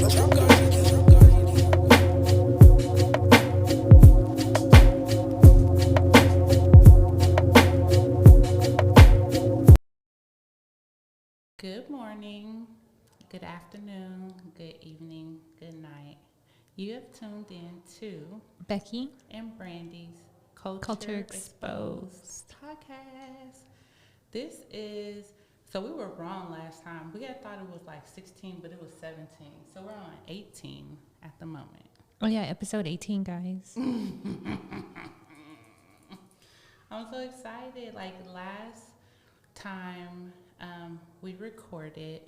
Good morning, good afternoon, good evening, good night. You have tuned in to Becky, and Brandy's Culture Culture Exposed Exposed. podcast. This is, so we were wrong last time. We had thought it was like 16, but it was 17. So we're on 18 at the moment. Oh yeah, episode 18, guys. I'm so excited. Like last time we recorded,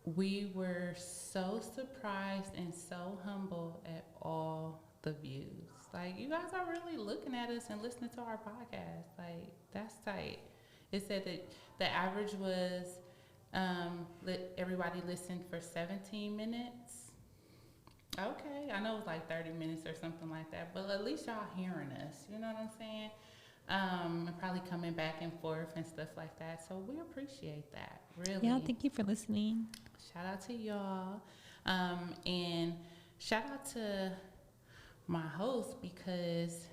we were so surprised and so humble at all the views. Like, you guys are really looking at us and listening to our podcast. Like, that's tight. It said that the average was everybody listened for 17 minutes. Okay, I know it was like 30 minutes or something like that, but at least y'all hearing us. You know what I'm saying? And probably coming back and forth and stuff like that. So we appreciate that, really. Yeah, thank you for listening. Shout out to y'all. And shout out to my host because,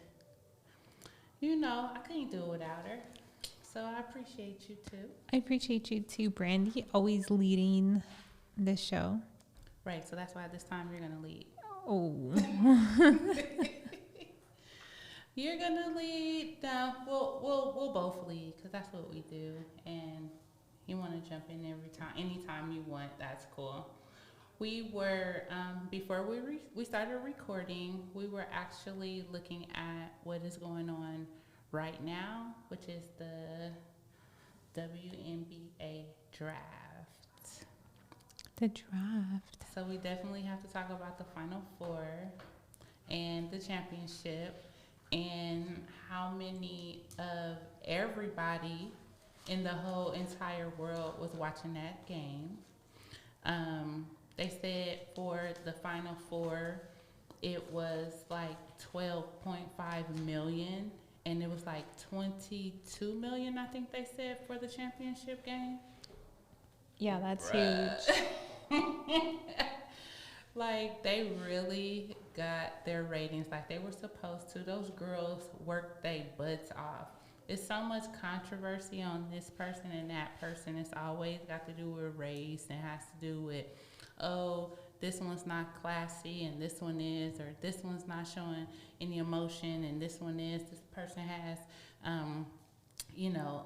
I couldn't do it without her. So I appreciate you too. I appreciate you too, Brandy, always leading the show. Right, so that's why this time you're going to lead. Oh. You're going to lead. No, we'll both lead because that's what we do. And you want to jump in anytime you want, that's cool. We were, before we started recording, we were actually looking at what is going on right now, which is the WNBA draft. The draft. So we definitely have to talk about the Final Four and the championship and how many of everybody in the whole entire world was watching that game. They said for the Final Four, it was like 12.5 million, and it was like 22 million, I think they said, for the championship game. Yeah, that's Bruh. huge. Like, they really got their ratings like they were supposed to. Those girls worked their butts off. It's so much controversy on this person and that person. It's always got to do with race and has to do with, oh, this one's not classy and this one is, or this one's not showing any emotion and this one is. This person has,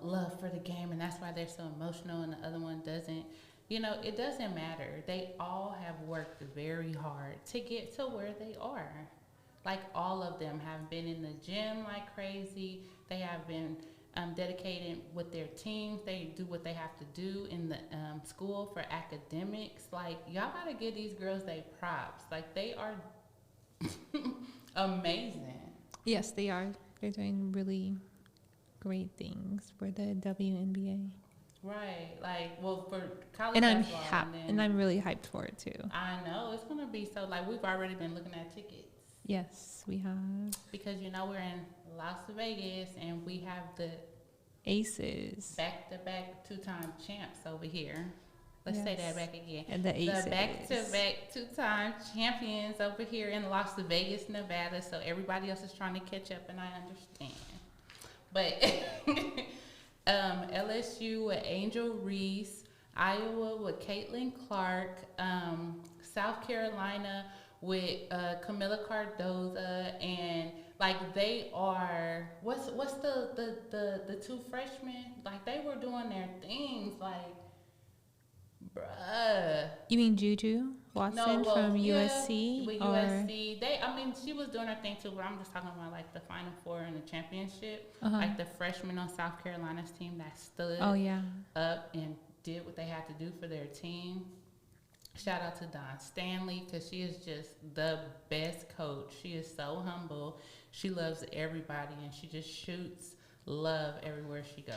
love for the game and that's why they're so emotional and the other one doesn't. It doesn't matter. They all have worked very hard to get to where they are. Like, all of them have been in the gym like crazy. They have been dedicated with their teams. They do what they have to do in the school for academics. Like, y'all gotta give these girls their props. Like, they are amazing. Yes, they are. They're doing really great things for the WNBA. Right, like, well, for college And basketball, I'm really hyped for it too. I know it's gonna be so. Like, we've already been looking at tickets. Yes, we have Because we're in Las Vegas and we have the Aces. back-to-back two-time champs over here. Let's say that back again. And the Aces. The back-to-back two-time champions over here in Las Vegas, Nevada. So everybody else is trying to catch up, and I understand. But LSU with Angel Reese, Iowa with Caitlin Clark, South Carolina with Camila Cardoza, and like they are what's the two freshmen, like they were doing their things, like, bruh. You mean Juju Watson from USC? With USC, she was doing her thing too, but I'm just talking about like the Final Four and the championship, like the freshmen on South Carolina's team that stood up and did what they had to do for their team. Shout out to Dawn Stanley because she is just the best coach. She is so humble. She loves everybody and she just shoots love everywhere she goes.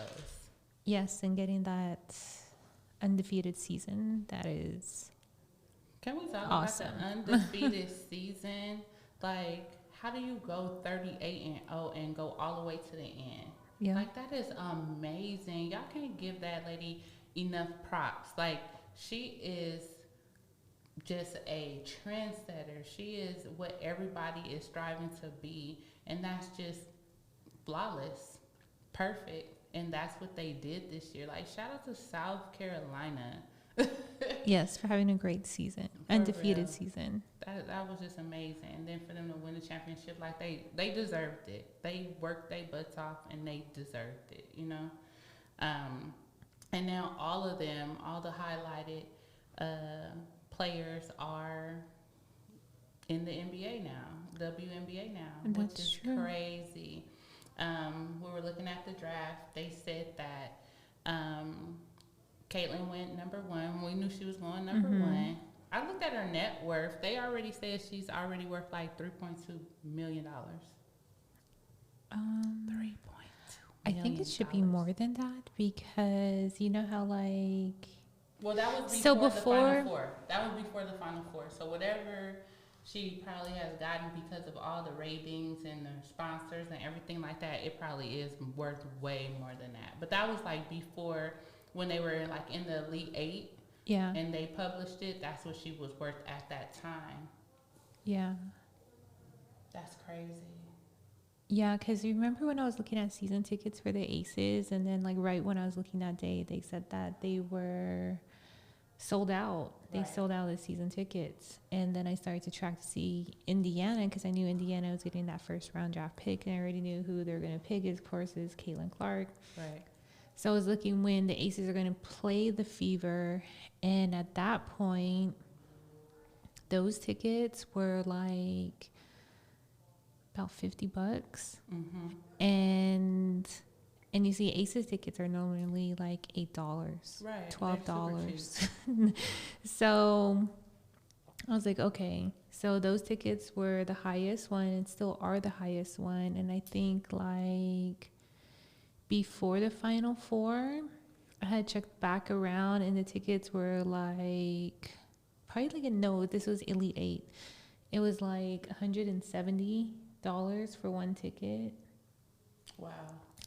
Yes, and getting that undefeated season, that is Can we talk awesome. About the undefeated season? Like, how do you go 38-0 and go all the way to the end? Yeah. Like, that is amazing. Y'all can't give that lady enough props. Like, she is just a trendsetter. She is what everybody is striving to be, and that's just flawless, perfect. And that's what they did this year. Like, shout out to South Carolina. Yes, for having a great season, For undefeated real. season. That was just amazing. And then for them to win the championship, like they deserved it. They worked their butts off and they deserved it, you know. And now all of them, all the highlighted players are in the NBA now, WNBA now, which That's is true. crazy. We were looking at the draft. They said that Caitlyn went number one. We knew she was going number one. I looked at her net worth. They already said she's already worth like $3.2 million. $3.2 I think it should be more than that because you know how like. Well, that was before, So the before- Final Four. That was before the Final Four. So whatever she probably has gotten because of all the ratings and the sponsors and everything like that, it probably is worth way more than that. But that was like before, when they were like in the Elite Eight. Yeah. And they published it. That's what she was worth at that time. Yeah. That's crazy. Yeah, because you remember when I was looking at season tickets for the Aces, and then like right when I was looking that day, they said that they were sold out. They Right. sold out the season tickets, and then I started to track to see Indiana because I knew Indiana was getting that first round draft pick, and I already knew who they're going to pick. Of course, is Caitlin Clark. Right. So I was looking when the Aces are going to play the Fever, and at that point, those tickets were like about $50, Mm-hmm. and you see Aces tickets are normally like $8, Right. $12. So I was like, okay. So those tickets were the highest one and still are the highest one. And I think like before the Final Four, I had checked back around and the tickets were like probably like no, this was Elite Eight. It was like $170 for one ticket. Wow.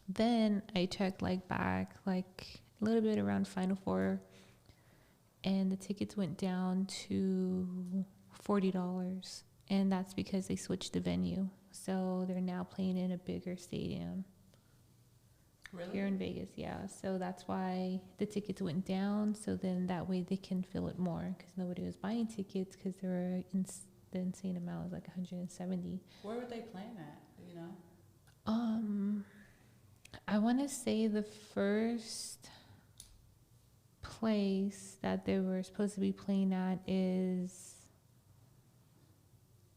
Then I checked like back like a little bit around Final Four, and the tickets went down to $40, and that's because they switched the venue. So they're now playing in a bigger stadium Really? here in Vegas. Yeah, so that's why the tickets went down. So then that way they can fill it more because nobody was buying tickets because they were the insane amount was like 170. Where were they playing at? Do you know? I want to say the first place that they were supposed to be playing at is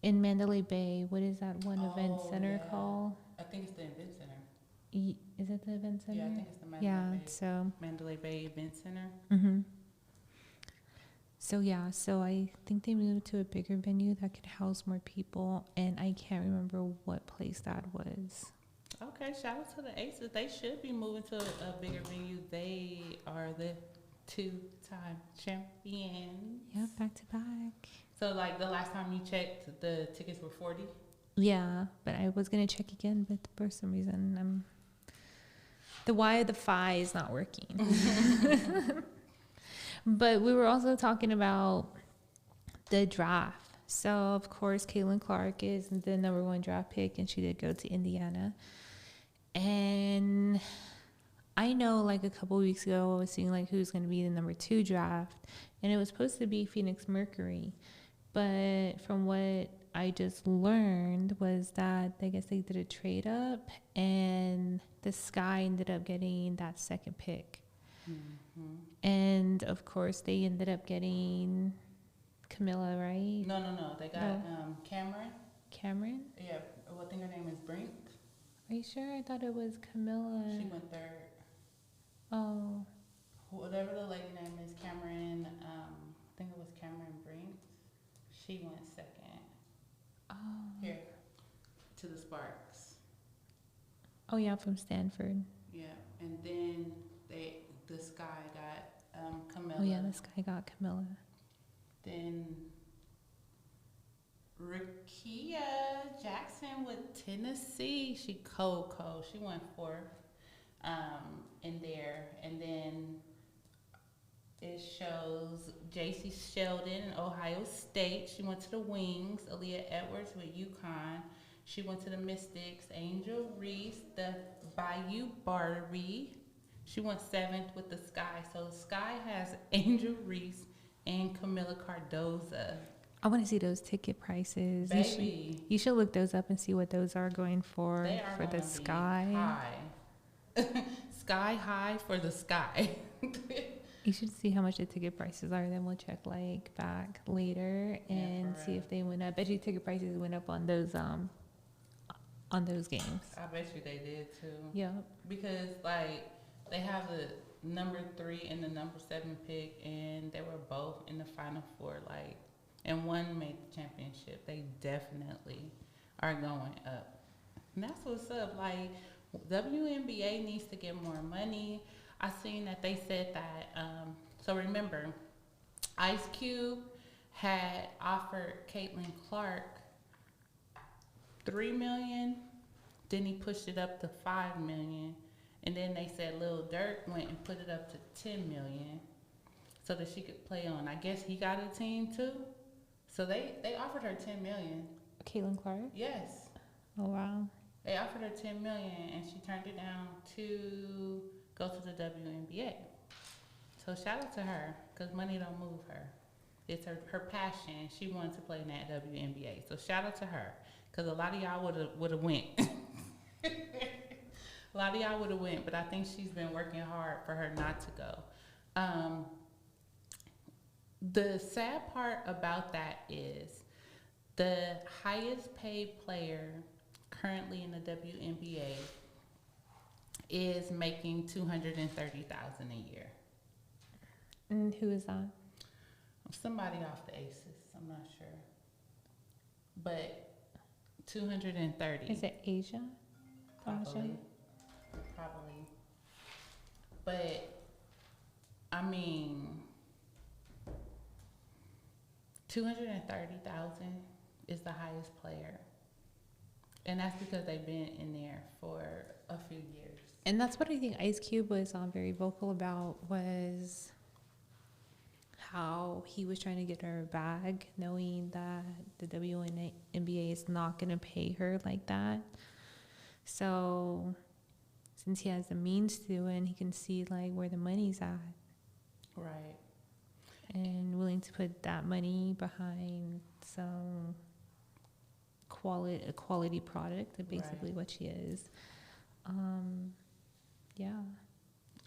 in Mandalay Bay. What is that one event center called? I think it's the Event Center. Is it the event center? Yeah, I think it's the Mandalay Bay. So. Mandalay Bay Event Center. Mm-hmm. So yeah, so I think they moved to a bigger venue that could house more people, and I can't remember what place that was. Okay, shout out to the Aces. They should be moving to a bigger venue. They are the 2-time champions. Yeah, back to back. So, like, the last time you checked, the tickets were $40? Yeah, but I was gonna check again, but for some reason the Y of the Phi is not working. But we were also talking about the draft. So of course Caitlin Clark is the number one draft pick, and she did go to Indiana. And I know like a couple weeks ago I was seeing like who's gonna be the number 2 draft, and it was supposed to be Phoenix Mercury. But from what I just learned was that I guess they did a trade up, and the Sky ended up getting that second pick. Mm-hmm. And of course they ended up getting Camilla, right? No. They got Cameron. Cameron? Yeah, I think her name is Brink. Are you sure? I thought it was Camilla. She went third. Oh. Whatever the lady name is, Cameron, I think it was Cameron Brink. She went second. Oh. Here, to the Sparks. Oh yeah, from Stanford. Yeah, and then the Sky got Camilla. Oh yeah, this guy got Camilla. Then Rakia Jackson with Tennessee. She cold. She went fourth in there. And then It shows JC Sheldon in Ohio State. She went to the Wings. Aaliyah Edwards with UConn. She went to the Mystics. Angel Reese, the Bayou Barbie. She went seventh with the Sky. So Sky has Angel Reese and Camila Cardoza. I want to see those ticket prices. Baby, You should look those up and see what those are going for they are for the gonna be Sky. high. Sky high for the Sky. You should see how much the ticket prices are. Then we'll check like back later and for see real. if they went up. Bet you ticket prices went up on those games. I bet you they did too. Yeah. Because like they have the number 3 and the number 7 pick, and they were both in the Final Four. Like, and one made the championship. They definitely are going up. And that's what's up. Like, WNBA needs to get more money. I seen that they said that. So remember, Ice Cube had offered Caitlin Clark $3 million. Then he pushed it up to $5 million, and then they said Lil Durk went and put it up to $10 million, so that she could play on. I guess he got a team too. So they offered her $10 million. Caitlin Clark. Yes. Oh wow. They offered her $10 million, and she turned it down to go to the WNBA. So shout out to her, because money don't move her. It's her passion. She wanted to play in that WNBA. So shout out to her, because a lot of y'all would have went. A lot of y'all would have went, but I think she's been working hard for her not to go. The sad part about that is the highest paid player currently in the WNBA is making $230,000 a year. And who is that? Somebody off the Aces, I'm not sure, but 230. Is it Asia? Probably. But I mean, 230,000 is the highest player, and that's because they've been in there for a few years. And that's what I think Ice Cube was very vocal about, was how he was trying to get her bag, knowing that the WNBA is not going to pay her like that. So since he has the means to, and he can see like where the money's at, Right. and willing to put that money behind some quality product, basically Right. what she is. Yeah.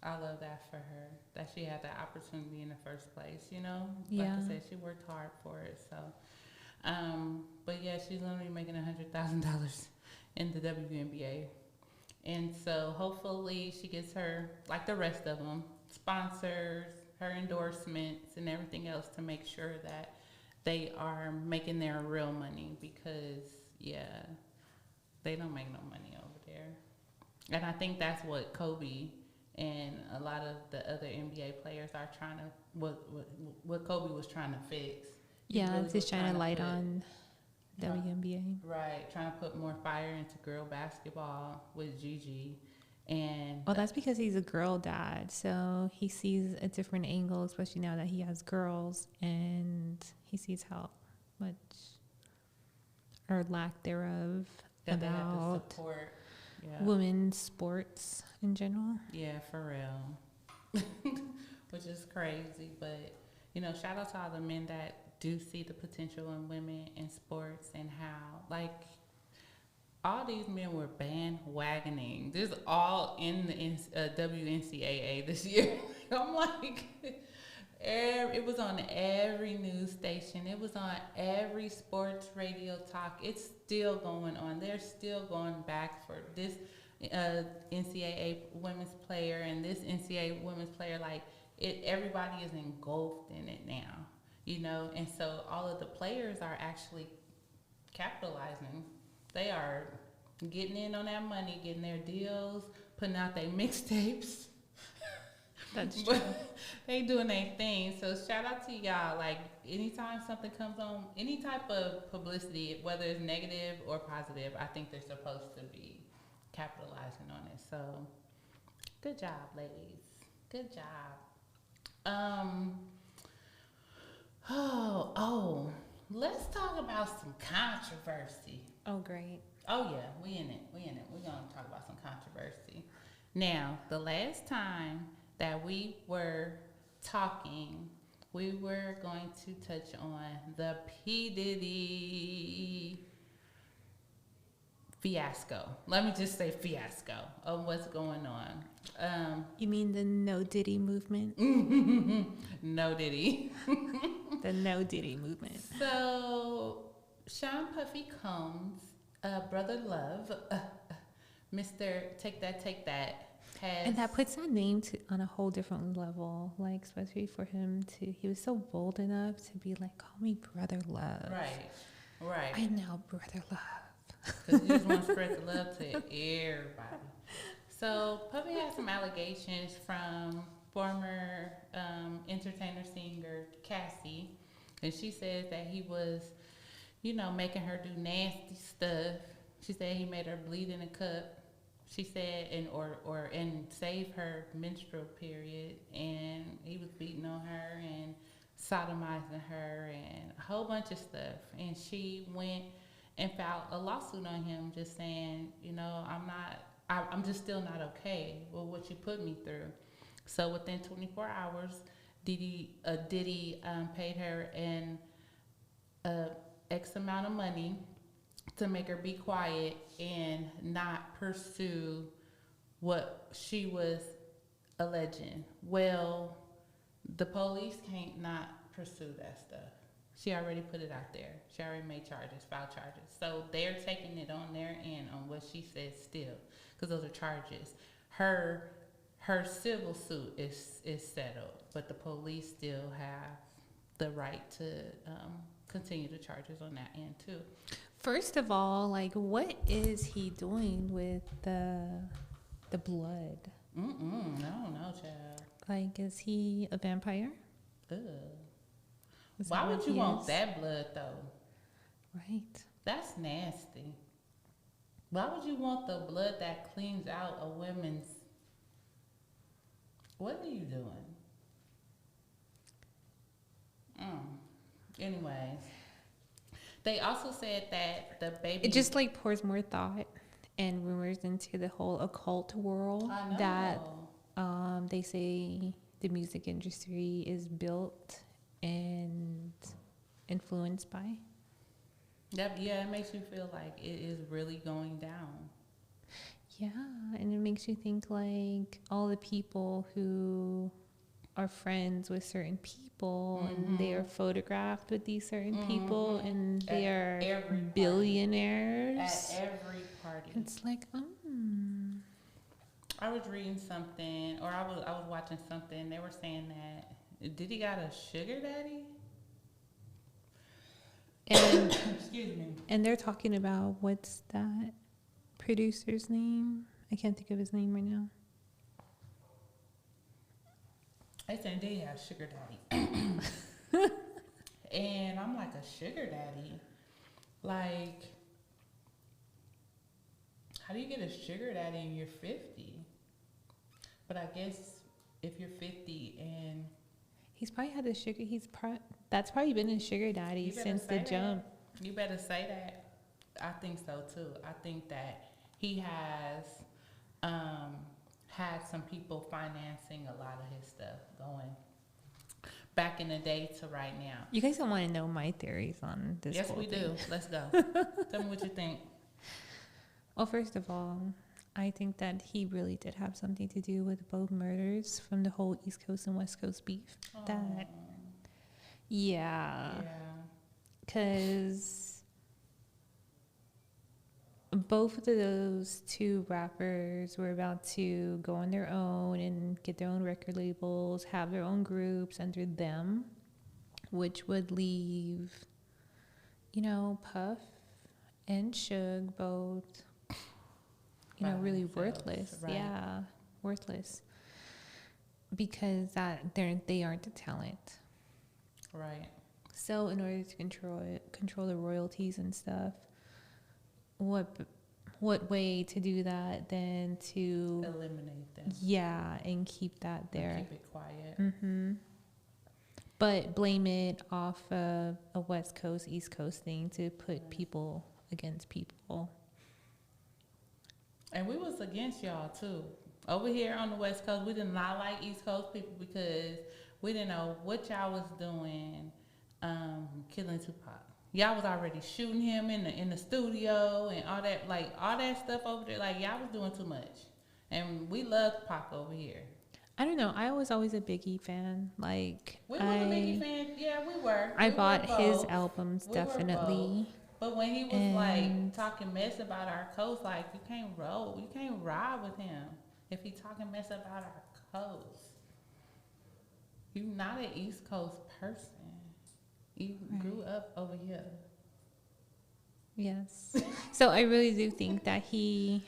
I love that for her, that she had that opportunity in the first place, you know? Yeah. Like I said, she worked hard for it, so. But yeah, she's going to be making $100,000 in the WNBA. And so hopefully she gets her, like the rest of them, sponsors, her endorsements, and everything else to make sure that they are making their real money, because, yeah, they don't make no money over there. And I think that's what Kobe and a lot of the other NBA players are trying to, what Kobe was trying to fix. He Yeah, really it's was just trying to light on Right. WNBA. Right, trying to put more fire into girl basketball with Gigi. And Well, that's because he's a girl dad, so he sees a different angle, especially now that he has girls, and he sees how much or lack thereof that they have to about support. Yeah. women's sports in general. Yeah, for real. Which is crazy, but you know, shout out to all the men that do see the potential in women in sports, and how like all these men were bandwagoning. This is all in the WNCAA this year. I'm like, it was on every news station. It was on every sports radio talk. It's still going on. They're still going back for this NCAA women's player and this NCAA women's player. Like, everybody is engulfed in it now, you know. And so all of the players are actually capitalizing. They are getting in on that money, getting their deals, putting out their mixtapes. That's true. But they doing their thing. So shout out to y'all. Like, anytime something comes on, any type of publicity, whether it's negative or positive, I think they're supposed to be capitalizing on it. So good job, ladies. Good job. Um. Oh. Let's talk about some controversy. Oh, great. Oh yeah, we in it. We're gonna talk about some controversy. Now, the last time that we were talking, we were going to touch on the P Diddy fiasco. Let me just say fiasco of what's going on. You mean the no Diddy movement? No Diddy. The no Diddy movement. So, Sean Puffy Combs, Brother Love, Mr. Take That, has. And that puts that name on a whole different level. Like, especially for him he was so bold enough to be like, call me Brother Love. Right. I am now Brother Love. Because you just want to spread the love to everybody. So, Puffy has some allegations from former entertainer singer Cassie, and she says that he was, making her do nasty stuff. She said he made her bleed in a cup. She said, and save her menstrual period, and he was beating on her and sodomizing her and a whole bunch of stuff. And she went and filed a lawsuit on him, just saying, I'm just still not okay with what you put me through. So within 24 hours, Diddy paid her an X amount of money to make her be quiet and not pursue what she was alleging. Well, the police can't not pursue that stuff. She already put it out there. She already made filed charges. So they're taking it on their end on what she said still, because those are charges. Her civil suit is settled, but the police still have the right to continue the charges on that end too. First of all, like, what is he doing with the blood? No, child. Like, is he a vampire? Ugh. Is Why that would what you he want is? that blood though? Right. That's nasty. Why would you want the blood that cleans out a woman's? What are you doing? Anyways, they also said that the baby. It just like pours more thought and rumors into the whole occult world I know. that they say the music industry is built and influenced by. It makes you feel like it is really going down. Yeah, and it makes you think like all the people who are friends with certain people and they are photographed with these certain people and they are billionaires. At every party. It's like, I was reading something, or I was watching something. They were saying that Diddy got a sugar daddy. and Excuse me. and they're talking about what's that producer's name? I can't think of his name right now. They said Diddy had a sugar daddy. And I'm like, a sugar daddy? Like, how do you get a sugar daddy and you're 50? But I guess if you're 50 and He's probably had a sugar. That's probably been his sugar daddy since the jump. You better say that. I think so too. I think that he has had some people financing a lot of his stuff going back in the day to right now. You guys don't want to know my theories on this. Yes, whole we thing. do. Let's go. Tell me what you think. Well, first of all, I think that he really did have something to do with both murders from the whole East Coast and West Coast beef. Yeah. Because both of those two rappers were about to go on their own and get their own record labels, have their own groups under them, which would leave, Puff and Suge both, really worthless. Right. Yeah, worthless. Because they aren't the talent. Right. So in order to control the royalties and stuff, what way to do that than to eliminate them? Yeah, and keep that there. And keep it quiet. Mm-hmm. but blame it off of a West Coast, East Coast thing to put people against people. And we was against y'all too. Over here on the West Coast, we did not like East Coast people because we didn't know what y'all was doing, killing Tupac. Y'all was already shooting him in the studio and all that, like all that stuff over there. Like y'all was doing too much, and we loved Pac over here. I don't know. I was always a Biggie fan. Like We were a Biggie fan. Yeah, we were. I We bought were his both. albums We were definitely. both. But when he was like talking mess about our coast, like you can't ride with him if he talking mess about our coast. You're not an East Coast person. You grew up over here. Yes. So I really do think that he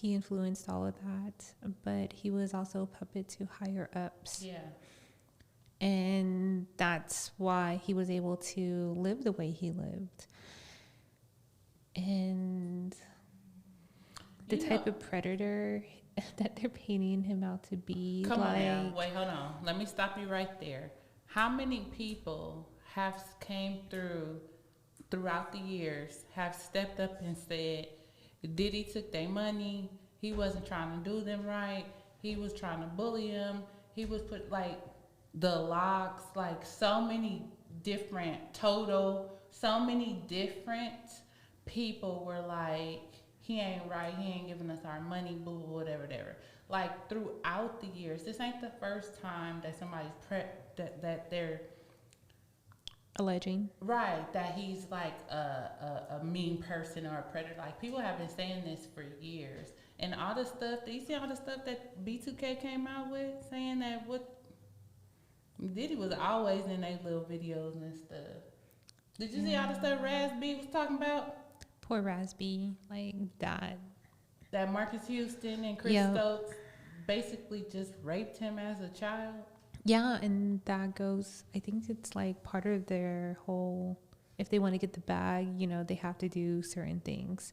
influenced all of that, but he was also a puppet to higher ups. Yeah. And that's why he was able to live the way he lived. And the type of predator that they're painting him out to be. Come on now. Wait, hold on. Let me stop you right there. How many people have came throughout the years, have stepped up and said, Diddy took their money, he wasn't trying to do them right, he was trying to bully them, he was put like the locks, like so many different people were like, he ain't right, he ain't giving us our money, boo, whatever. Like throughout the years, this ain't the first time that somebody's that they're alleging, right, that he's like a mean person or a predator. Like people have been saying this for years, and all the stuff. You see all the stuff that B2K came out with, saying that what Diddy was always in their little videos and stuff. Did you see all the stuff Raz B was talking about? Poor Raz B, like that. That Marcus Houston and Chris Stokes basically just raped him as a child. Yeah, and that goes, I think it's like part of their whole, if they want to get the bag, they have to do certain things.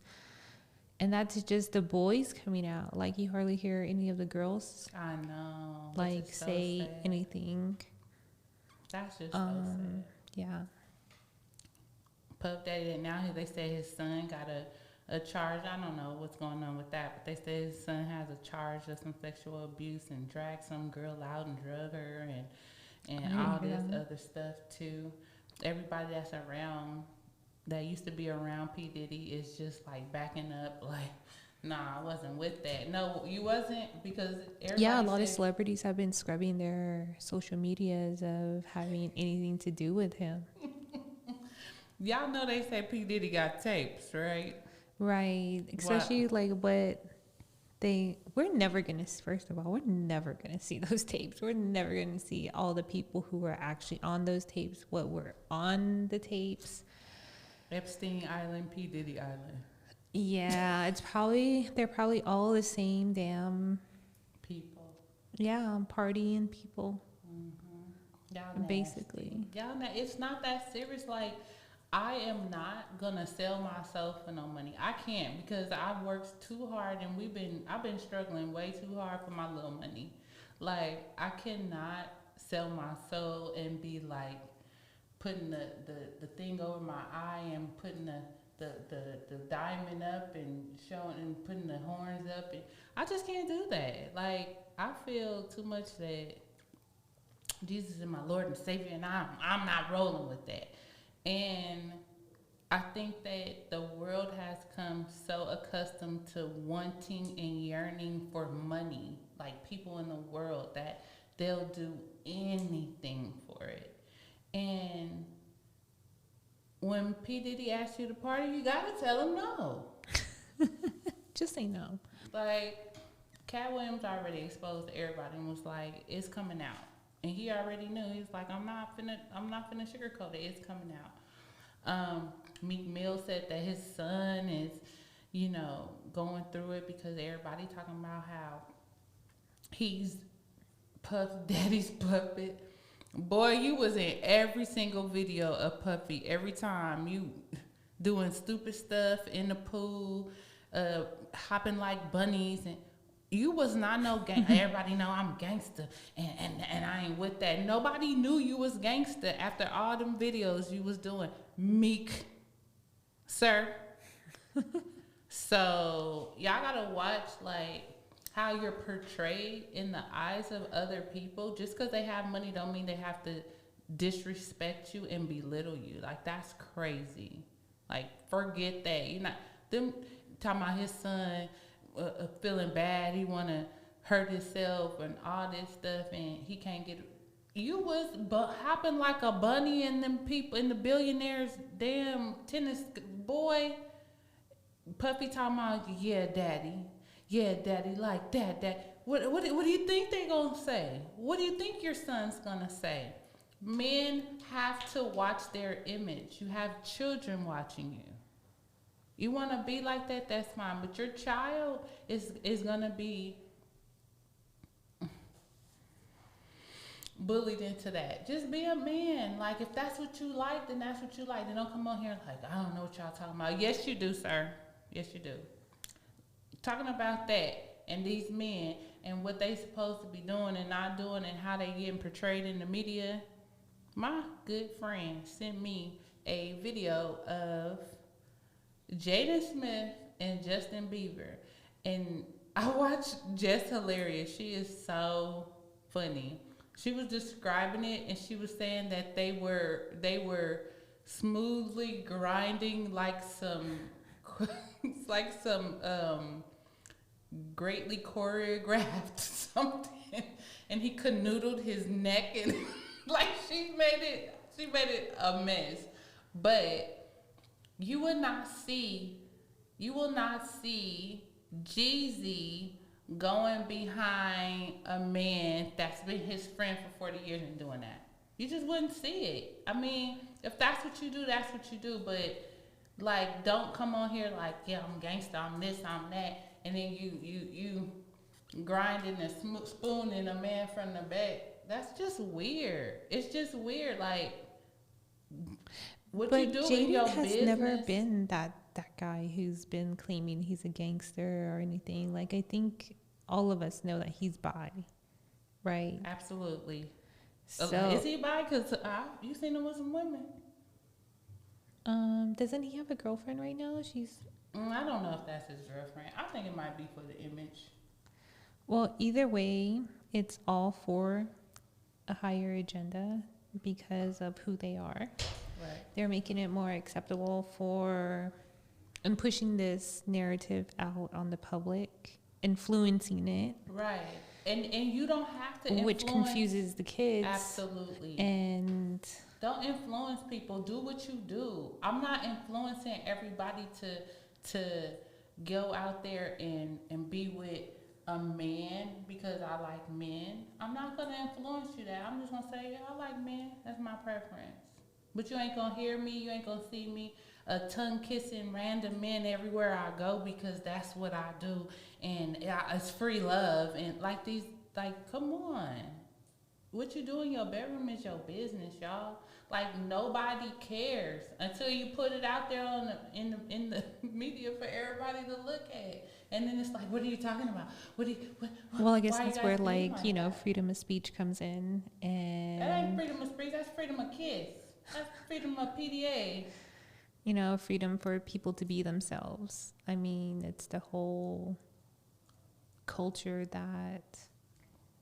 And that's just the boys coming out. Like you hardly hear any of the girls. I know. Like say anything. That's just so sad. Yeah. Puff Daddy, now they say his son got a charge. I don't know what's going on with that, but they say his son has a charge of some sexual abuse and dragged some girl out and drug her and all this other stuff too. Everybody that's around, that used to be around P. Diddy, is just like backing up like, nah, I wasn't with that. No, you wasn't, because a lot of celebrities have been scrubbing their social medias of having anything to do with him. Y'all know they say P. Diddy got tapes, right? Right. Especially like we're never going to, first of all, we're never going to see those tapes. We're never going to see all the people who were actually on those tapes, what were on the tapes. Epstein Island, P. Diddy Island. Yeah, they're probably all the same damn people. Yeah, partying people. Mm-hmm. Y'all basically. Y'all know it's not that serious. Like, I am not gonna sell myself for no money. I can't, because I've worked too hard and I've been struggling way too hard for my little money. Like, I cannot sell my soul and be like putting the thing over my eye and putting the diamond up and showing and putting the horns up, and I just can't do that. Like, I feel too much that Jesus is my Lord and Savior, and I'm not rolling with that. And I think that the world has come so accustomed to wanting and yearning for money, like people in the world, that they'll do anything for it. And when P. Diddy asks you to party, you gotta tell him no. Just say no. Like, Cat Williams already exposed to everybody and was like, it's coming out. And he already knew. He was like, I'm not finna sugarcoat it. It's coming out. Meek Mill said that his son is, going through it because everybody talking about how he's Puff Daddy's puppet. Boy, you was in every single video of Puffy. Every time you doing stupid stuff in the pool, hopping like bunnies, and You was not no gang. Everybody know I'm gangster, and I ain't with that. Nobody knew you was gangster after all them videos you was doing. Meek, sir. So y'all gotta watch like how you're portrayed in the eyes of other people. Just because they have money don't mean they have to disrespect you and belittle you. Like that's crazy. Like forget that. You're not them talking about his son feeling bad. He wanna hurt himself and all this stuff, and he can't get. You was hopping like a bunny in them people in the billionaires damn tennis boy. Puffy talking about yeah, daddy, like that. What do you think they gonna say? What do you think your son's gonna say? Men have to watch their image. You have children watching you. You want to be like that, that's fine. But your child is gonna be bullied into that. Just be a man. Like if that's what you like, then that's what you like. Then don't come on here like I don't know what y'all talking about. Yes, you do, sir. Yes, you do. Talking about that and these men and what they supposed to be doing and not doing and how they getting portrayed in the media. My good friend sent me a video of Jaden Smith and Justin Bieber, and I watched Jess Hilarious. She is so funny. She was describing it, and she was saying that they were smoothly grinding like some greatly choreographed something, and he canoodled his neck and like she made it a mess. But you will not see Jeezy going behind a man that's been his friend for 40 years and doing that. You just wouldn't see it. I mean, if that's what you do, that's what you do. But like, don't come on here like, yeah, I'm gangsta, I'm this, I'm that, and then you grinding and spooning a man from the back. That's just weird. It's just weird. Like, what but you do Jaden in your has business. never been that guy who's been claiming he's a gangster or anything. Like I think all of us know that he's bi, right? Absolutely. So is he bi? Because you seen him with some women. doesn't he have a girlfriend right now? I don't know if that's his girlfriend. I think it might be for the image. Well, either way, it's all for a higher agenda because of who they are. Right. They're making it more acceptable and pushing this narrative out on the public, influencing it. Right. And you don't have to influence. Which confuses the kids. Absolutely. And don't influence people. Do what you do. I'm not influencing everybody to go out there and be with a man because I like men. I'm not gonna influence you that. I'm just gonna say, yeah, I like men. That's my preference. But you ain't gonna hear me. You ain't gonna see me tongue kissing random men everywhere I go because that's what I do. And it's free love. And like come on. What you do in your bedroom is your business, y'all. Like nobody cares until you put it out there in the media for everybody to look at. And then it's like, what are you talking about? Well, I guess that's where freedom of speech comes in. And that ain't freedom of speech. That's freedom of kiss. That's freedom of PDA. Freedom for people to be themselves. I mean, it's the whole culture that,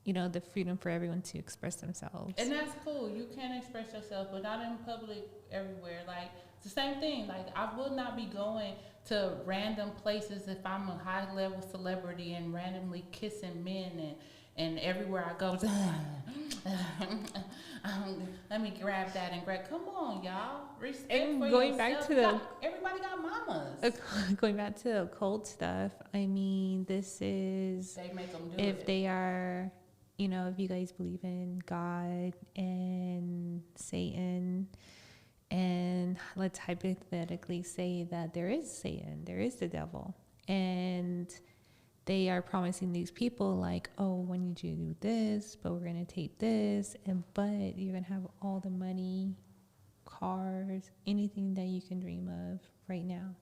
the freedom for everyone to express themselves. And that's cool. You can express yourself, but not in public everywhere. Like, it's the same thing. Like, I would not be going to random places if I'm a high-level celebrity and randomly kissing men and everywhere I go, let me grab that and grab. Come on, y'all. Respect and for going yourself. Back to everybody got mamas. Going back to the occult stuff, I mean, this is they make them do if it. They are, if you guys believe in God and Satan, and let's hypothetically say that there is Satan, there is the devil, and they are promising these people like, oh, we need you to do this, but we're going to take this, but you're going to have all the money, cars, anything that you can dream of right now.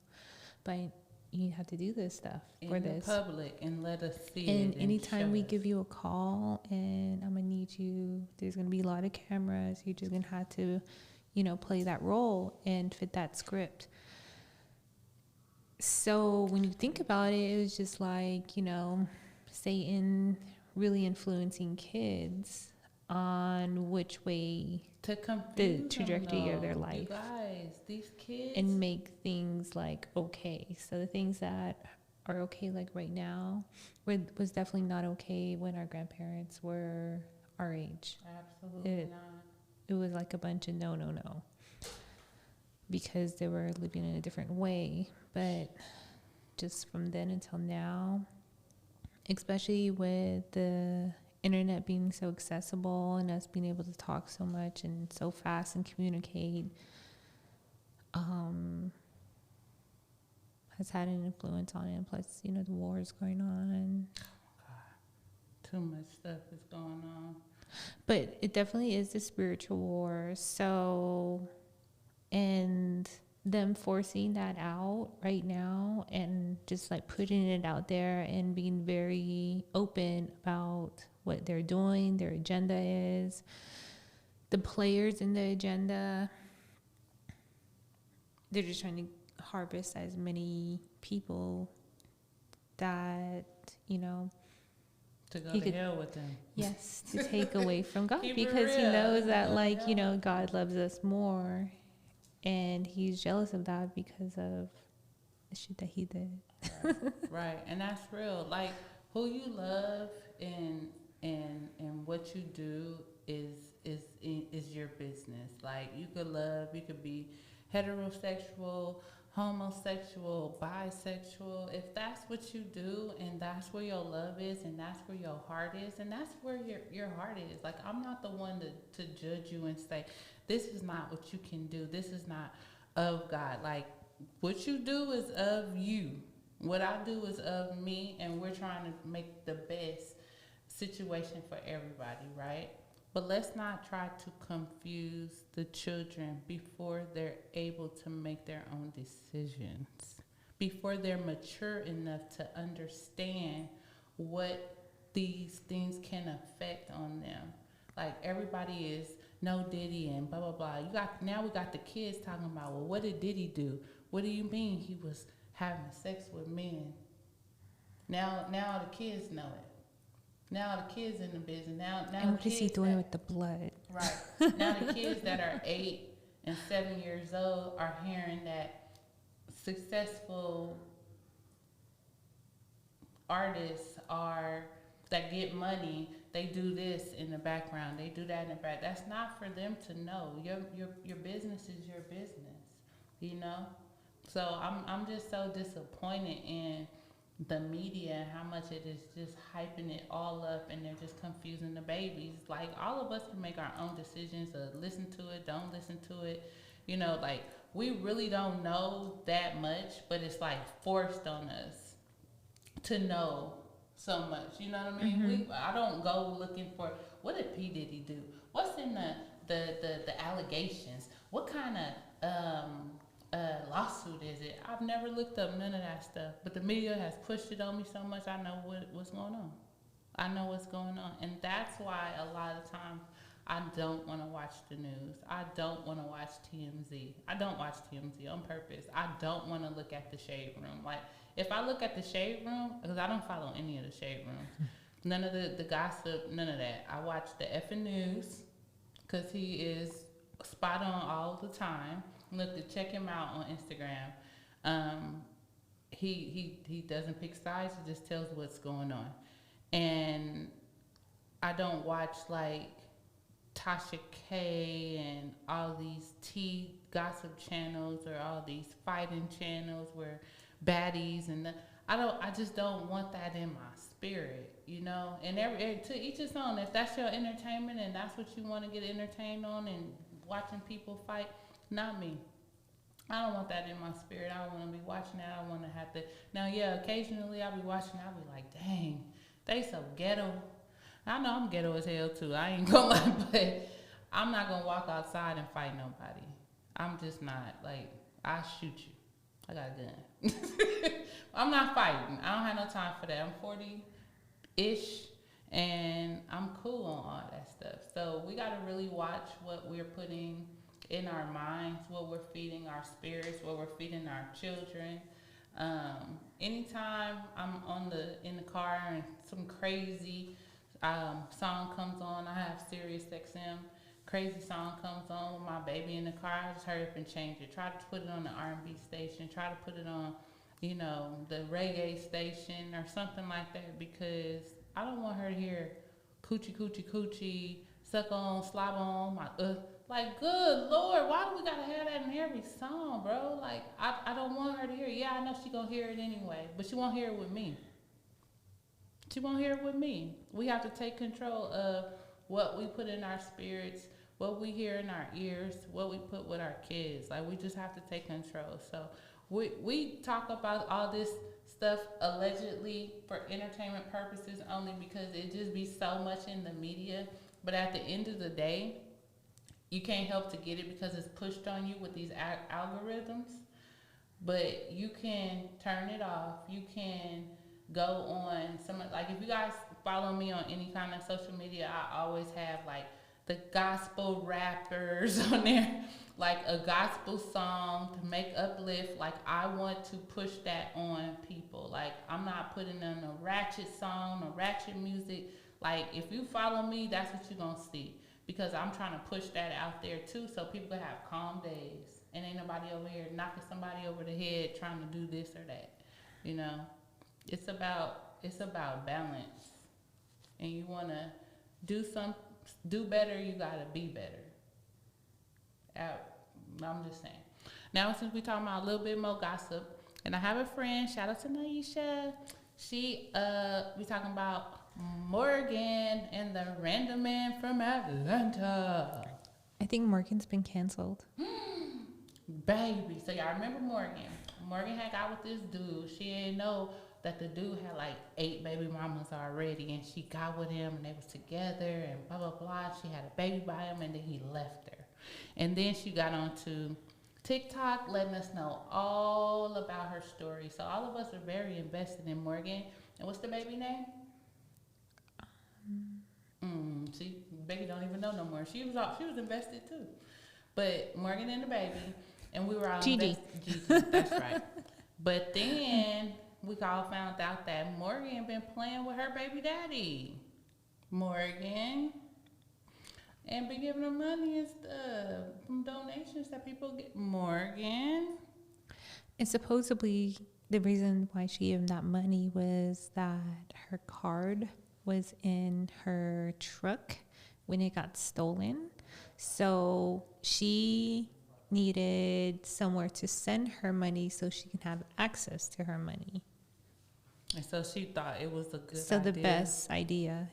But you have to do this stuff for in the this. public and let us see And it. anytime we show give us. you a call and I'm gonna need you, there's gonna be a lot of cameras. You're just gonna have to, play that role and fit that script. So when you think about it, it was just like, Satan really influencing kids on which way To the confuse trajectory them, of their though. life. You guys, these kids. And make things like okay. So the things that are okay like right now was definitely not okay when our grandparents were our age. Absolutely not. It was like a bunch of no, because they were living in a different way. But just from then until now, especially with the internet being so accessible and us being able to talk so much and so fast and communicate, has had an influence on it. Plus, the wars going on. Too much stuff is going on. But it definitely is the spiritual war. So, and them forcing that out right now and just like putting it out there and being very open about what they're doing, their agenda is, the players in the agenda. They're just trying to harvest as many people that, To go to hell with them. Yes, to take away from God. Keep it Because he real. knows that, Yeah, like, yeah. God loves us more. And he's jealous of that because of the shit that he did. Right. And that's real. Like, who you love and what you do is your business. Like, you could be heterosexual, homosexual, bisexual. If that's what you do and that's where your love is and that's where your heart is and that's where your heart is. Like, I'm not the one to judge you and say, this is not what you can do. This is not of God. Like, what you do is of you. What I do is of me, and we're trying to make the best situation for everybody, right? But let's not try to confuse the children before they're able to make their own decisions, before they're mature enough to understand what these things can affect on them. Like, everybody is no Diddy and blah blah blah. We got the kids talking about, well, what did Diddy do? What do you mean he was having sex with men? Now the kids know it. Now the kids in the business. Now And what the is he kids doing with the blood? Right. Now the kids that are 8 and 7 years old are hearing that successful artists that get money, they do this in the background, they do that in the back. That's not for them to know. Your business is your business, So I'm just so disappointed in the media and how much it is just hyping it all up, and they're just confusing the babies. Like, all of us can make our own decisions of listen to it, don't listen to it. Like, we really don't know that much, but it's like forced on us to know so much. You know what I mean? I don't go looking for, what did P. Diddy do? What's in the allegations? What kind of lawsuit is it? I've never looked up none of that stuff, but the media has pushed it on me so much. I know what's going on. I know what's going on, and that's why a lot of times I don't want to watch the news. I don't want to watch TMZ. I don't watch TMZ on purpose. I don't want to look at the Shade Room. Like, if I look at the Shade Room, because I don't follow any of the Shade Rooms, none of the gossip, none of that. I watch the effing news because he is spot on all the time. Look, to check him out on Instagram. He doesn't pick sides. He just tells what's going on. And I don't watch like Tasha K and all these tea gossip channels or all these fighting channels where baddies and I just don't want that in my spirit, And to each his own. If that's your entertainment and that's what you want to get entertained on and watching people fight, not me. I don't want that in my spirit. I don't want to be watching that. I want to have to. Now, yeah, occasionally I'll be watching. I'll be like, dang, they so ghetto. I know I'm ghetto as hell too. I ain't gonna lie, but I'm not gonna walk outside and fight nobody. I'm just not. Like, I shoot you. I got a gun. I'm not fighting. I don't have no time for that. I'm 40-ish, and I'm cool on all that stuff. So we got to really watch what we're putting in our minds, what we're feeding our spirits, what we're feeding our children. Anytime I'm in the car and some crazy song comes on, I have Sirius XM. Crazy song comes on with my baby in the car, I just hurry up and change it. Try to put it on the R&B station. Try to put it on, the reggae station or something like that, because I don't want her to hear coochie coochie coochie, suck on, slob on, like, good Lord, why do we gotta have that in every song, bro? Like, I don't want her to hear it. Yeah, I know she gonna hear it anyway, but she won't hear it with me. She won't hear it with me. We have to take control of what we put in our spirits, what we hear in our ears, what we put with our kids. Like, we just have to take control. So we talk about all this stuff allegedly for entertainment purposes only because it just be so much in the media. But at the end of the day, you can't help to get it because it's pushed on you with these algorithms. But you can turn it off. You can go on like, if you guys follow me on any kind of social media, I always have like the gospel rappers on there, like a gospel song to make uplift. Like, I want to push that on people. Like, I'm not putting in a ratchet song or ratchet music. Like, if you follow me, that's what you're gonna see, because I'm trying to push that out there too, so people can have calm days and ain't nobody over here knocking somebody over the head trying to do this or that. It's about balance, and you want to do better. You gotta be better. I'm just saying. Now, since we talking about a little bit more gossip, and I have a friend. Shout out to Naisha. We talking about Morgan and the random man from Atlanta. I think Morgan's been canceled. Baby. So y'all remember Morgan. Morgan had got with this dude. She didn't know that the dude had like 8 baby mamas already, and she got with him and they was together and blah blah blah. She had a baby by him, and then he left her. And then she got onto TikTok letting us know all about her story. So all of us are very invested in Morgan. And what's the baby name? See, baby don't even know no more. She was invested too. But Morgan and the baby, and we were all Gigi. Gigi, that's right. But then we all found out that Morgan been playing with her baby daddy, Morgan, and been giving her money and stuff from donations that people get. Morgan. And supposedly the reason why she gave him that money was that her card was in her truck when it got stolen. So she needed somewhere to send her money so she can have access to her money. And so she thought it was a good idea. So the best idea,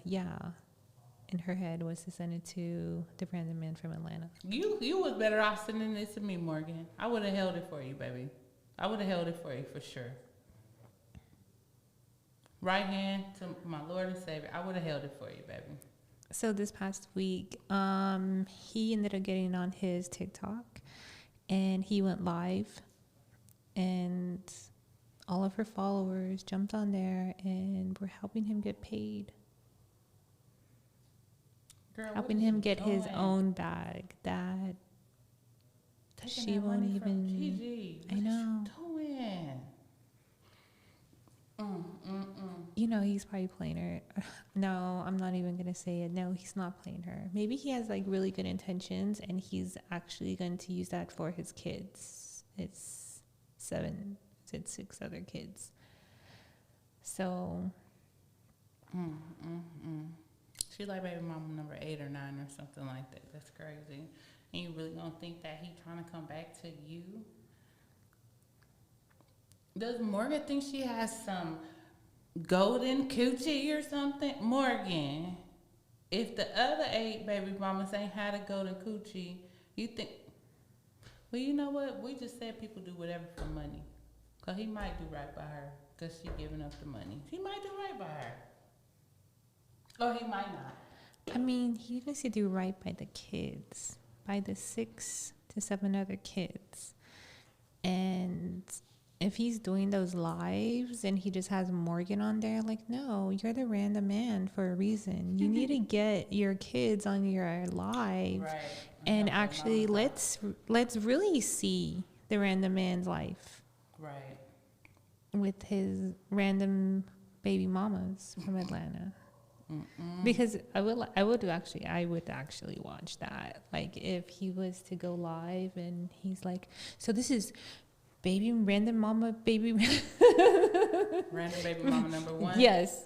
in her head, was to send it to the random man from Atlanta. You was better off sending it to me, Morgan. I would have held it for you, baby. I would have held it for you for sure. Right hand to my Lord and Savior. I would have held it for you, baby. So this past week, he ended up getting on his TikTok, and he went live, and all of her followers jumped on there and were helping him get paid. Girl, helping him get his own bag that Taking she that won't money from even. Gigi. I know. What is she doing? He's probably playing her. No, I'm not even gonna say it. No, he's not playing her. Maybe he has like really good intentions, and he's actually going to use that for his kids. It's 6 other kids. So. She like baby mama number 8 or 9 or something like that. That's crazy. And you really gonna think that he trying to come back to you? Does Morgan think she has some golden coochie or something? Morgan, if the other 8 baby mamas ain't had a golden coochie, you think? Well, you know what? We just said people do whatever for money. Cause he might do right by her. Cause she giving up the money. He might do right by her. Or he might not. I mean, he needs to do right by the kids, by the 6 to 7 other kids. And if he's doing those lives and he just has Morgan on there, like, no, you're the random man for a reason. You need to get your kids on your live, Right. and Help their actually mamas out. let's really see the random man's life Right. with his random baby mamas from Atlanta. Mm-mm. Because I would actually watch that. Like if he was to go live and he's like, so this is baby random mama baby Random baby mama number one. yes,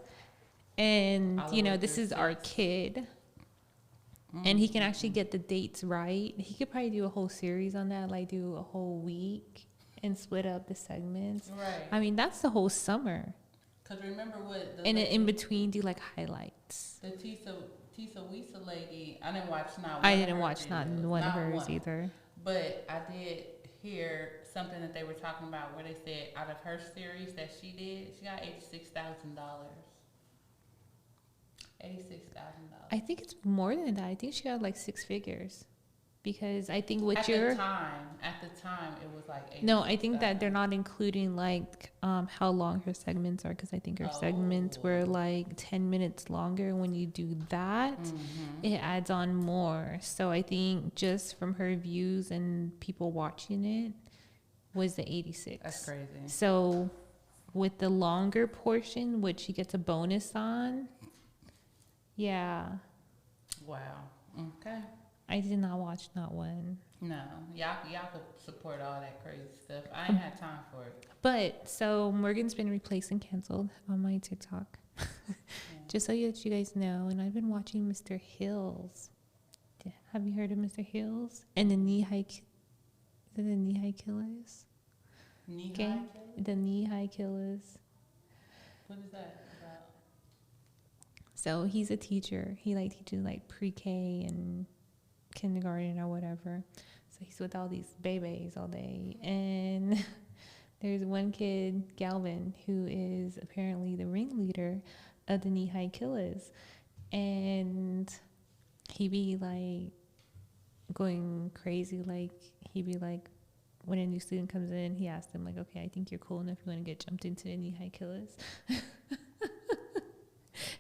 and All the you way know this through is our 6. kid, and he can actually get the dates right. He could probably do a whole series on that, like do a whole week and split up the segments. Right. I mean, that's the whole summer. Because remember what the And then lady, in between, do like highlights. the Tisa Wisa lady, I didn't watch not one I of didn't her watch not videos, one of not hers one. either. But I did hear something that they were talking about where they said out of her series that she did, she got $86,000. $86,000. I think it's more than that. I think she got like 6 figures. Because I think with At your the time, it was like no, I think that 86,000. they're not including like how long her segments are, because I think her segments were like 10 minutes longer. When you do that, it adds on more. So I think just from her views and people watching it was the 86. That's crazy. So with the longer portion, which she gets a bonus on, yeah. Wow. Okay. I did not watch not one. No, y'all could support all that crazy stuff. I ain't had time for it. But so Morgan's been replaced and canceled on my TikTok. Yeah. Just so that you guys know, and I've been watching Mr. Hills. Have you heard of Mr. Hills? And the knee high killers. Knee Okay. high killers? The knee high killers. What is that about? So he's a teacher. He like teaches like pre-K and kindergarten or whatever. So he's with all these babies all day, and there's one kid, Galvin, who is apparently the ringleader of the knee high killers, and he be like going crazy. Like he be like, when a new student comes in, he asks them like, okay, I think you're cool enough, you want to get jumped into the knee high killers.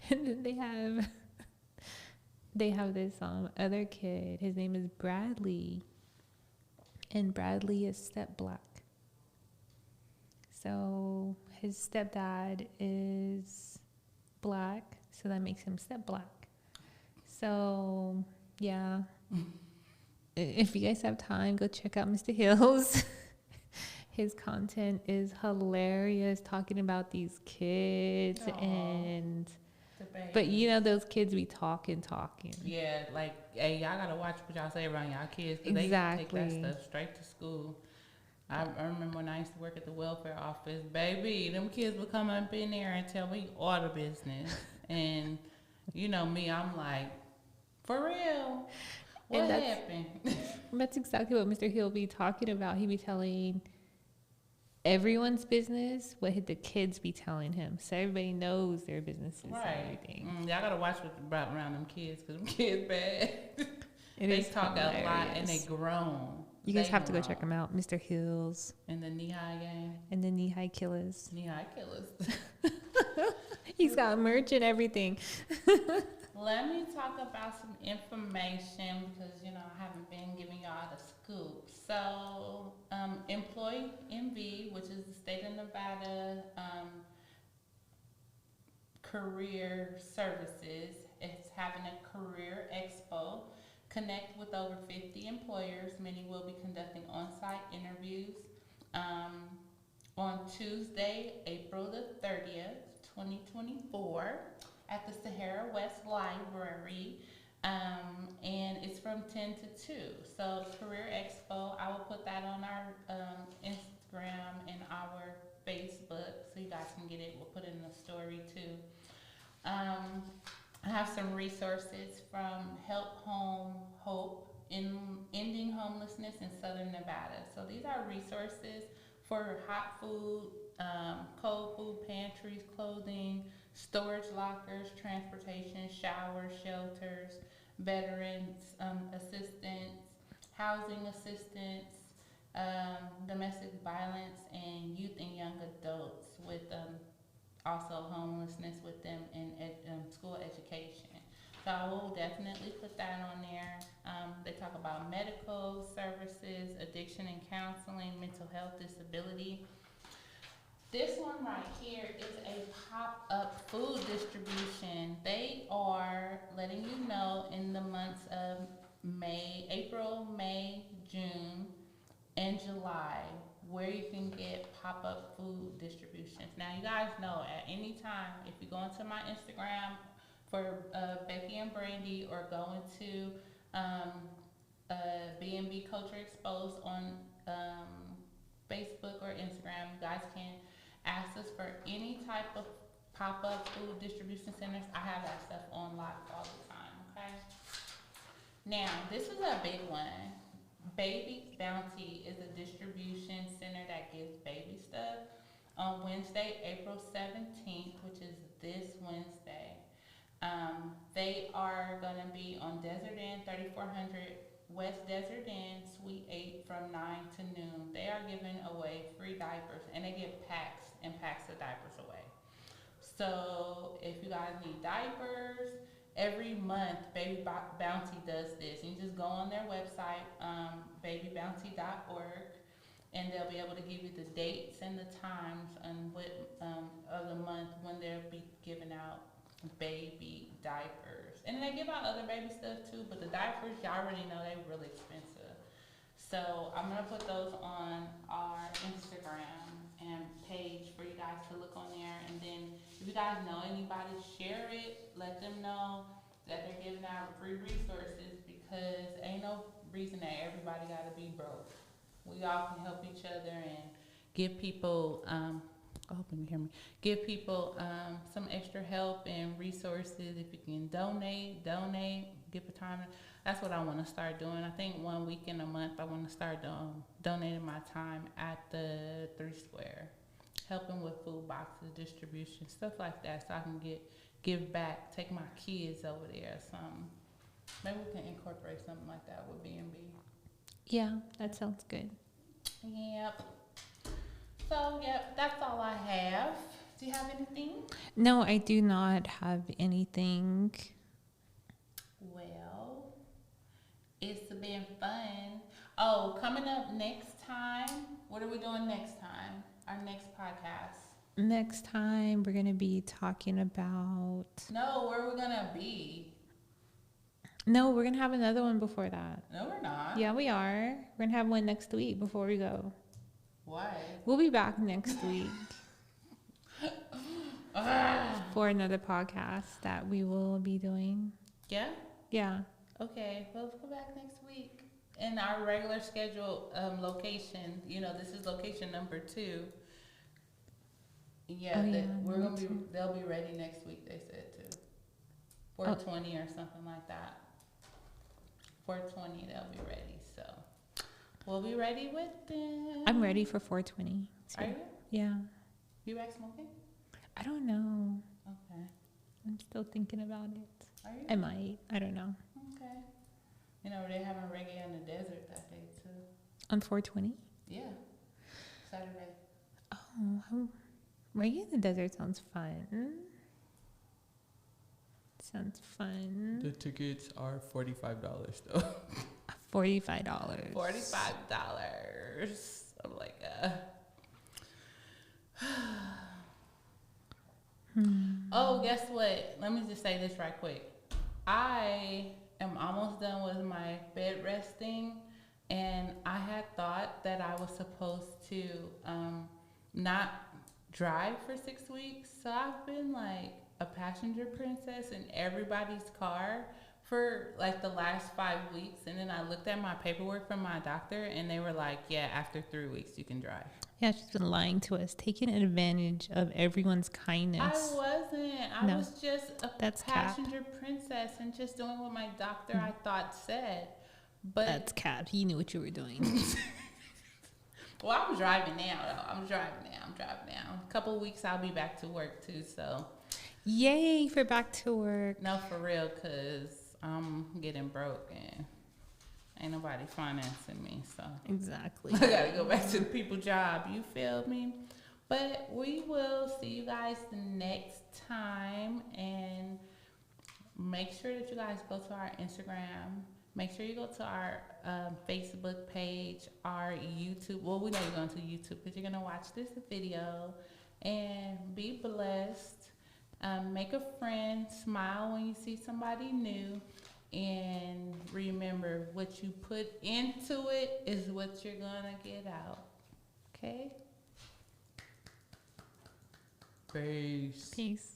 And then they have this other kid. His name is Bradley, and Bradley is step black. So his stepdad is black, so that makes him step black. So yeah, if you guys have time, go check out Mr. Hills. His content is hilarious, talking about these kids. Aww. And but you know those kids be talking. Yeah, like, hey, y'all gotta watch what y'all say around y'all kids, because Exactly. they take that stuff straight to school. I remember when I used to work at the welfare office, baby, them kids would come up in there and tell me all the business. And you know me, I'm like, for real? What happened? That's exactly what Mr. Hill be talking about. He be telling everyone's business what the kids be telling him, so everybody knows their businesses and everything. Y'all gotta watch what about around them kids, because them kids bad. They talk hilarious. a lot and they grown. You guys have to go check them out, Mr. Hills in the knee-high game. and the knee high killers. Knee-high killers. He's got merch and everything. Let me talk about some information, because you know I haven't been giving y'all the scoop. So, Employee MV, which is the state of Nevada career services, is having a career expo. Connect with over 50 employers. Many will be conducting on-site interviews on Tuesday, April the 30th, 2024. At the Sahara West Library, and it's from 10 to 2. So Career Expo, I will put that on our Instagram and our Facebook, so you guys can get it. We'll put it in the story too. I have some resources from Help Home Hope in Ending Homelessness in Southern Nevada. So these are resources for hot food, cold food pantries, clothing, storage lockers, transportation, showers, shelters, veterans assistance, housing assistance, domestic violence, and youth and about medical services, addiction and counseling, mental health, disability. This one right here is a pop-up food distribution. They are letting you know in the months of April, May, June, and July where you can get pop-up food distributions. Now you guys know at any time if you go into my Instagram for Becky and Brandy or go into B&B Culture Exposed on Facebook or Instagram, you guys can ask us for any type of pop-up food distribution centers. I have that stuff on lock all the time, okay? Now, this is a big one. Baby Bounty is a distribution center that gives baby stuff. On Wednesday, April 17th, which is this Wednesday, they are going to be on Desert Inn, 3400 West Desert Inn, Suite 8 from 9 to noon. They are giving away free diapers, and they give packs and packs of diapers away. So if you guys need diapers, every month Baby Bounty does this. You just go on their website, babybounty.org, and they'll be able to give you the dates and the times and what of the month when they'll be giving out baby diapers. And they give out other baby stuff too, but the diapers, y'all already know they're really expensive. So I'm gonna put those on our Instagram and page for you guys to look on there. And then if you guys know anybody, share it. Let them know that they're giving out free resources, because ain't no reason that everybody gotta be broke. We all can help each other and give people, I hope you can hear me, give people some extra help and resources. If you can donate, give a time. That's what I want to start doing. I think 1 week in a month I want to start donating my time at the 3 Square, helping with food boxes, distribution, stuff like that, so I can give back, take my kids over there or something. Maybe we can incorporate something like that with B&B. Yeah, that sounds good. Yep. So, yep, that's all I have. Do you have anything? No, I do not have anything. Well, it's been fun. Oh, coming up next time, what are we doing next time? Our next podcast. Next time, we're going to be talking about... No, where are we going to be? No, we're going to have another one before that. No, we're not. Yeah, we are. We're going to have one next week before we go. Why? We'll be back next week for another podcast that we will be doing. Yeah? Yeah. Okay, well, let's go back next week. In our regular schedule location, this is location number 2. Yeah, we're gonna be. They'll be ready next week. They said too. 420 or something like that. 420, they'll be ready. So we'll be ready with them. I'm ready for 420. So. Are you? Yeah. You back smoking? I don't know. Okay. I'm still thinking about it. Are you? I might. I don't know. Okay. They're having reggae in the desert that day too. On 420? Yeah. Saturday. Oh, reggae in the desert sounds fun. Sounds fun. The tickets are $45 though. $45. $45. I'm like, Oh, guess what? Let me just say this right quick. I am almost done with my bed resting, and I had thought that I was supposed to not drive for 6 weeks. So I've been like a passenger princess in everybody's car for like the last 5 weeks. And then I looked at my paperwork from my doctor, and they were like, yeah, after 3 weeks you can drive. Yeah, she's been lying to us, taking advantage of everyone's kindness. I wasn't. I was just a passenger princess and just doing what my doctor I thought said. But that's cap. You knew what you were doing. Well, I'm driving now, though. I'm driving now. A couple of weeks I'll be back to work too. So, yay for back to work. No, for real, cause I'm getting broke and ain't nobody financing me. So exactly, I gotta go back to the people job. You feel me? But we will see you guys the next time, and make sure that you guys go to our Instagram. Make sure you go to our Facebook page, our YouTube. Well, we know you're going to YouTube because you're going to watch this video and be blessed. Make a friend, smile when you see somebody new, and remember what you put into it is what you're going to get out. Okay? Peace. Peace.